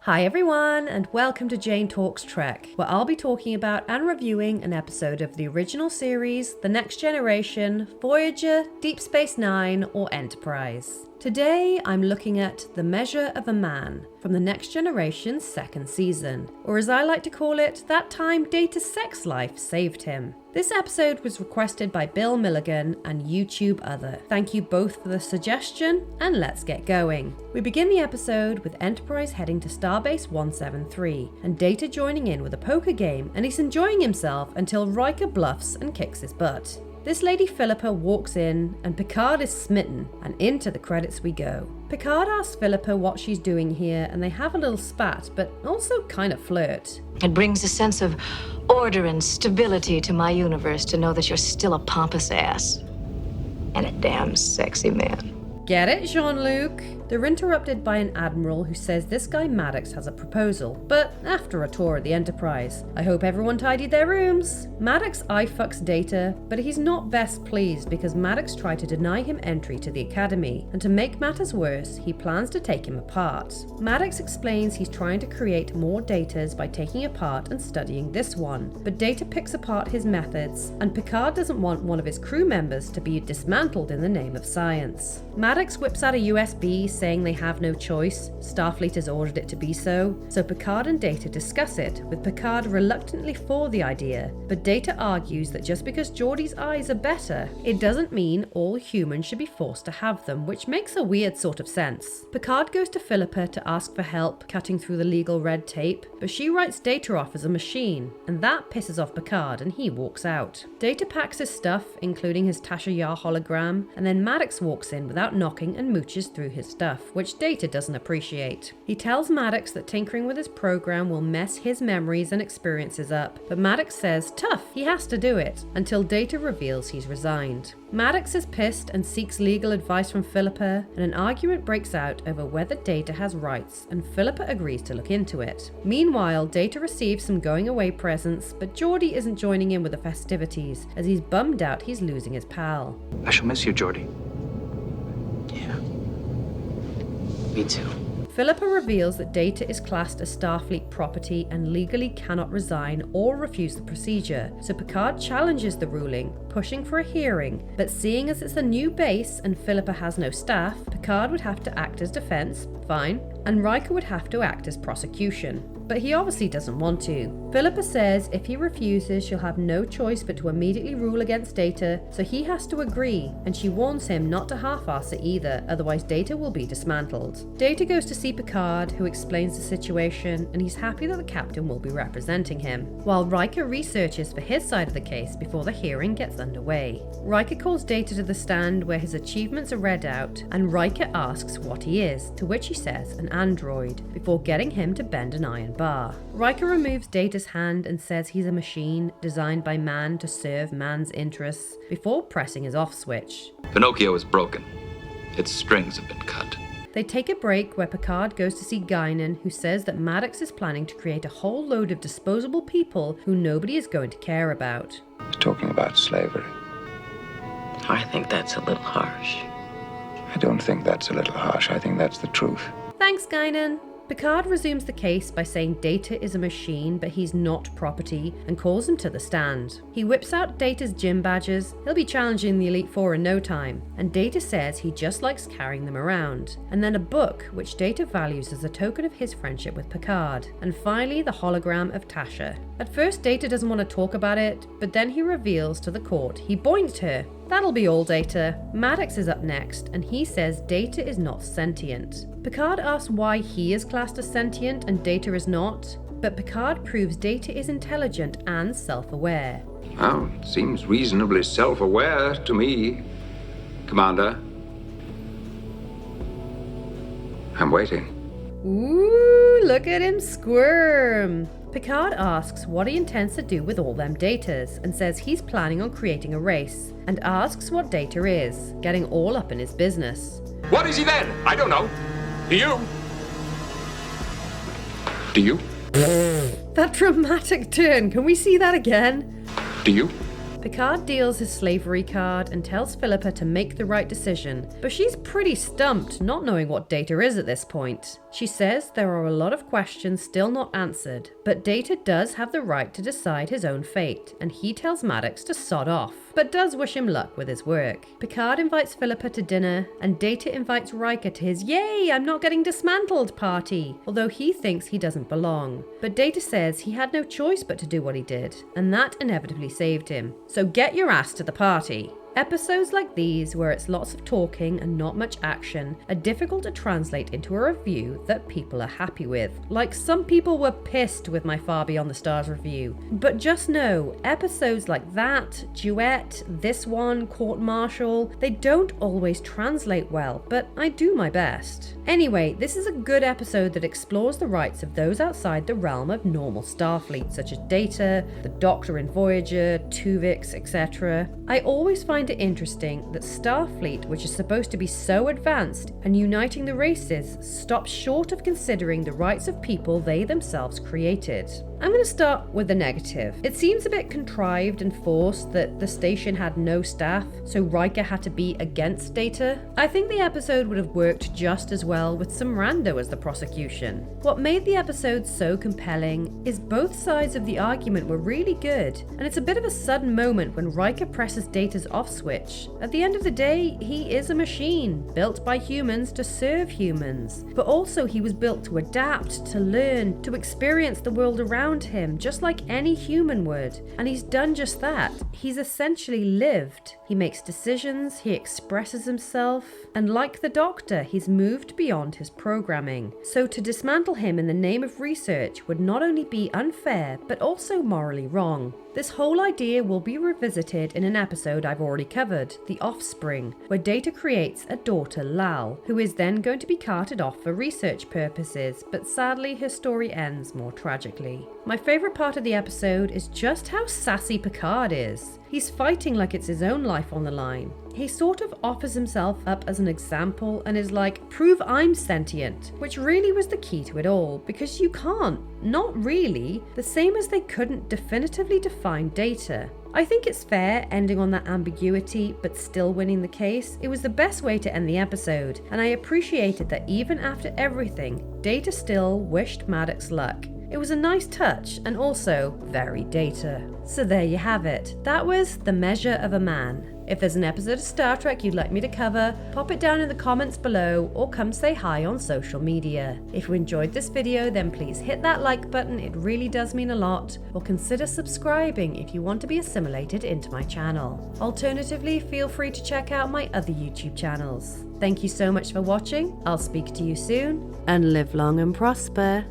Hi everyone, and welcome to Jane Talks Trek, where I'll be talking about and reviewing an episode of the original series, The Next Generation, Voyager, Deep Space Nine, or Enterprise. Today, I'm looking at The Measure of a Man from The Next Generation's second season, or as I like to call it, that time Data's sex life saved him. This episode was requested by Bill Milligan and YouTube Other. Thank you both for the suggestion, and let's get going. We begin the episode with Enterprise heading to Starbase 173, and Data joining in with a poker game, and he's enjoying himself until Riker bluffs and kicks his butt. This Lady Philippa walks in, and Picard is smitten, and into the credits we go. Picard asks Philippa what she's doing here, and they have a little spat, but also kind of flirt. It brings a sense of order and stability to my universe to know that you're still a pompous ass. And a damn sexy man. Get it, Jean-Luc? They're interrupted by an admiral who says this guy Maddox has a proposal, but after a tour at the Enterprise. I hope everyone tidied their rooms. Maddox eye-fucks Data, but he's not best pleased because Maddox tried to deny him entry to the Academy, and to make matters worse, he plans to take him apart. Maddox explains he's trying to create more Datas by taking apart and studying this one, but Data picks apart his methods, and Picard doesn't want one of his crew members to be dismantled in the name of science. Maddox whips out a USB saying they have no choice. Starfleet has ordered it to be so Picard and Data discuss it, with Picard reluctantly for the idea, but Data argues that just because Geordi's eyes are better, it doesn't mean all humans should be forced to have them, which makes a weird sort of sense. Picard goes to Philippa to ask for help cutting through the legal red tape, but she writes Data off as a machine, and that pisses off Picard and he walks out. Data packs his stuff, including his Tasha Yar hologram, and then Maddox walks in without knocking and mooches through his stuff, which Data doesn't appreciate. He tells Maddox that tinkering with his program will mess his memories and experiences up, but Maddox says tough, he has to do it, until Data reveals he's resigned. Maddox is pissed and seeks legal advice from Philippa, and an argument breaks out over whether Data has rights, and Philippa agrees to look into it. Meanwhile, Data receives some going away presents, but Geordi isn't joining in with the festivities, as he's bummed out he's losing his pal. I shall miss you, Geordi. Yeah. Me too. Philippa reveals that Data is classed as Starfleet property and legally cannot resign or refuse the procedure, so Picard challenges the ruling, pushing for a hearing, but seeing as it's a new base and Philippa has no staff, Picard would have to act as defense, fine, and Riker would have to act as prosecution. But he obviously doesn't want to. Philippa says if he refuses, she'll have no choice but to immediately rule against Data, so he has to agree, and she warns him not to half-ass it either, otherwise Data will be dismantled. Data goes to see Picard, who explains the situation, and he's happy that the captain will be representing him, while Riker researches for his side of the case before the hearing gets underway. Riker calls Data to the stand where his achievements are read out, and Riker asks what he is, to which he says an android, before getting him to bend an iron bar. Riker removes Data's hand and says he's a machine designed by man to serve man's interests, before pressing his off switch. Pinocchio is broken. Its strings have been cut. They take a break where Picard goes to see Guinan, who says that Maddox is planning to create a whole load of disposable people who nobody is going to care about. He's talking about slavery. I think that's a little harsh. I don't think that's a little harsh. I think that's the truth. Thanks, Guinan. Picard resumes the case by saying Data is a machine, but he's not property, and calls him to the stand. He whips out Data's gym badges. He'll be challenging the Elite Four in no time, and Data says he just likes carrying them around. And then a book, which Data values as a token of his friendship with Picard. And finally, the hologram of Tasha. At first, Data doesn't want to talk about it, but then he reveals to the court he boinked her. That'll be all, Data. Maddox is up next, and he says Data is not sentient. Picard asks why he is classed as sentient and Data is not, but Picard proves Data is intelligent and self-aware. Well, seems reasonably self-aware to me, Commander. I'm waiting. Ooh, look at him squirm. Picard asks what he intends to do with all them Datas, and says he's planning on creating a race, and asks what Data is, getting all up in his business. What is he then? I don't know. Do you? Do you? That dramatic turn, can we see that again? Do you? Picard deals his slavery card and tells Philippa to make the right decision, but she's pretty stumped, not knowing what Data is at this point. She says there are a lot of questions still not answered, but Data does have the right to decide his own fate, and he tells Maddox to sod off, but does wish him luck with his work. Picard invites Philippa to dinner, and Data invites Riker to his "Yay, I'm not getting dismantled" party, although he thinks he doesn't belong. But Data says he had no choice but to do what he did, and that inevitably saved him. So get your ass to the party. Episodes like these, where it's lots of talking and not much action, are difficult to translate into a review that people are happy with. Like, some people were pissed with my Far Beyond the Stars review. But just know, episodes like that, Duet, this one, Court Martial, they don't always translate well, but I do my best. Anyway, this is a good episode that explores the rights of those outside the realm of normal Starfleet, such as Data, the Doctor in Voyager, Tuvix, etc. I always find it interesting that Starfleet, which is supposed to be so advanced and uniting the races, stops short of considering the rights of people they themselves created. I'm going to start with the negative. It seems a bit contrived and forced that the station had no staff, so Riker had to be against Data. I think the episode would have worked just as well with some rando as the prosecution. What made the episode so compelling is both sides of the argument were really good, and it's a bit of a sudden moment when Riker presses Data's off switch. At the end of the day, he is a machine, built by humans to serve humans. But also he was built to adapt, to learn, to experience the world around him, just like any human would. And he's done just that. He's essentially lived. He makes decisions, he expresses himself, and like the Doctor, he's moved beyond his programming. So to dismantle him in the name of research would not only be unfair, but also morally wrong. This whole idea will be revisited in an episode I've already covered, The Offspring, where Data creates a daughter, Lal, who is then going to be carted off for research purposes, but sadly her story ends more tragically. My favourite part of the episode is just how sassy Picard is. He's fighting like it's his own life on the line. He sort of offers himself up as an example and is like, prove I'm sentient, which really was the key to it all, because you can't. Not really. The same as they couldn't definitively define Data. I think it's fair ending on that ambiguity, but still winning the case. It was the best way to end the episode, and I appreciated that even after everything, Data still wished Maddox luck. It was a nice touch, and also very Data. So there you have it. That was The Measure of a Man. If there's an episode of Star Trek you'd like me to cover, pop it down in the comments below or come say hi on social media. If you enjoyed this video, then please hit that like button, it really does mean a lot, or consider subscribing if you want to be assimilated into my channel. Alternatively, feel free to check out my other YouTube channels. Thank you so much for watching, I'll speak to you soon, and live long and prosper.